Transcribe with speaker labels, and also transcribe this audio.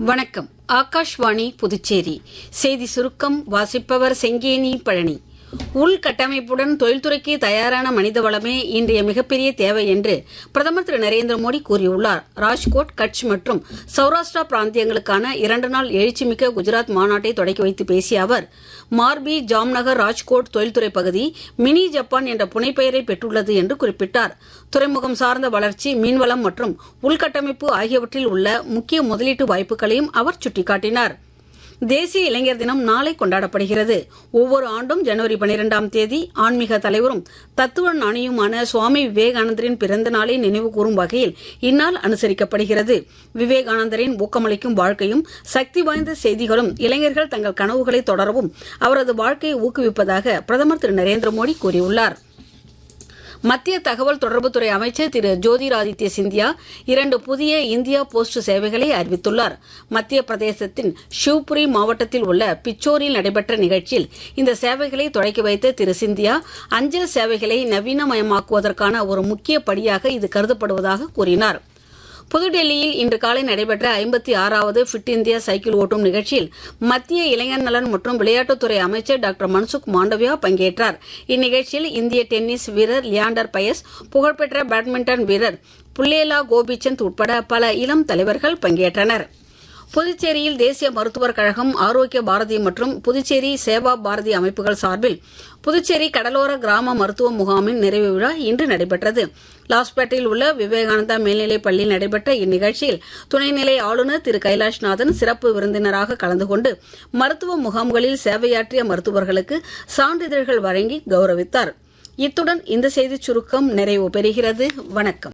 Speaker 1: வணக்கம். ஆகாஷ்வாணி புதுச்சேரி செய்தி சுருக்கம் வாசிப்பவர் செங்கேனி பழனி. உள்கட்டமைப்புடன் தொழில்துறைக்கு தயாரான மனித வளமே இன்றைய மிகப்பெரிய தேவை என்று பிரதமர் திரு நரேந்திர மோடி கூறியுள்ளார். ராஜ்கோட், கட்ச் மற்றும் சௌராஷ்டிரா பிராந்தியங்களுக்கான 2 நாள் எழுச்சிமிக்க குஜராத் மாநாட்டை தொடக்கி வைத்து பேசிய அவர், மார்பி, ஜாம்நகர், ராஜ்கோட் தொழில்துறை பகுதி மினி ஜப்பான் என்ற புனைப்பெயரை பெற்றுள்ளது என்று குறிப்பிட்டார். துறைமுகம் சார்ந்த வளர்ச்சி, மீன்வளம் மற்றும் உள்கட்டமைப்பு ஆகியவற்றில் உள்ள முக்கிய முதலீட்டு வாய்ப்புகளையும் அவர் சுட்டிக்காட்டினார். தேசிய இளைஞர் தினம் நாளை கொண்டாடப்படுகிறது. ஒவ்வொரு ஆண்டும் ஜனவரி 12ஆம் தேதி ஆன்மீக தலைவரும் தத்துவ ஞானியுமான சுவாமி விவேகானந்தரின் பிறந்த நாளை நினைவு கூறும் வகையில் இந்நாள் அனுசரிக்கப்படுகிறது. விவேகானந்தரின் ஊக்கமளிக்கும் வாழ்க்கையும் சக்தி வாய்ந்த செய்திகளும் இளைஞர்கள் தங்கள் கனவுகளை தொடரவும் அவரது வாழ்க்கையை ஊக்குவிப்பதாக பிரதமர் திரு நரேந்திர மோடி கூறியுள்ளார். மத்திய தகவல் தொடர்புத்துறை அமைச்சர் திரு ஜோதிராதித்ய சிந்தியா 2 புதிய இந்தியா போஸ்ட் சேவைகளை அறிவித்துள்ளார். மத்திய பிரதேசத்தின் ஷிவ்புரி மாவட்டத்தில் உள்ள பிச்சோரில் நடைபெற்ற நிகழ்ச்சியில் இந்த சேவைகளை தொடக்கி வைத்த திரு சிந்தியா, அஞ்சல் சேவைகளை நவீனமயமாக்குவதற்கான ஒரு முக்கிய படியாக இது கருதப்படுவதாக கூறினார். புதுடெல்லியில் இன்று காலை நடைபெற்ற 56வது ஃபிட் இந்தியா சைக்கிள் ஓட்டும் நிகழ்ச்சியில் மத்திய இளைஞர் நலன் மற்றும் விளையாட்டுத்துறை அமைச்சர் டாக்டர் மன்சுக் மாண்டவியா பங்கேற்றார். இந்நிகழ்ச்சியில் இந்திய டென்னிஸ் வீரர் லியாண்டர் பயஸ், புகழ்பெற்ற பேட்மிண்டன் வீரர் புல்லேலா கோபிச்சந்த் உட்பட பல இளம் தலைவர்கள் பங்கேற்றனர். புதுச்சேரியில் தேசிய மருத்துவர் கழகம், ஆரோக்கிய பாரதி மற்றும் புதுச்சேரி சேவா பாரதி அமைப்புகள் சார்பில் புதுச்சேரி கடலோர கிராம மருத்துவ முகாமின் நிறைவு விழா இன்று நடைபெற்றது. லாஸ்பேட்டையில் உள்ள விவேகானந்தா மேல்நிலைப் பள்ளியில் நடைபெற்ற இந்நிகழ்ச்சியில் துணைநிலை ஆளுநர் திரு கைலாஷ்நாதன் சிறப்பு விருந்தினராக கலந்து கொண்டு மருத்துவ முகாம்களில் சேவையாற்றிய மருத்துவர்களுக்கு சான்றிதழ்கள் வழங்கி கௌரவித்தார். இத்துடன் இந்த செய்திச் சுருக்கம் நிறைவு பெறுகிறது. வணக்கம்.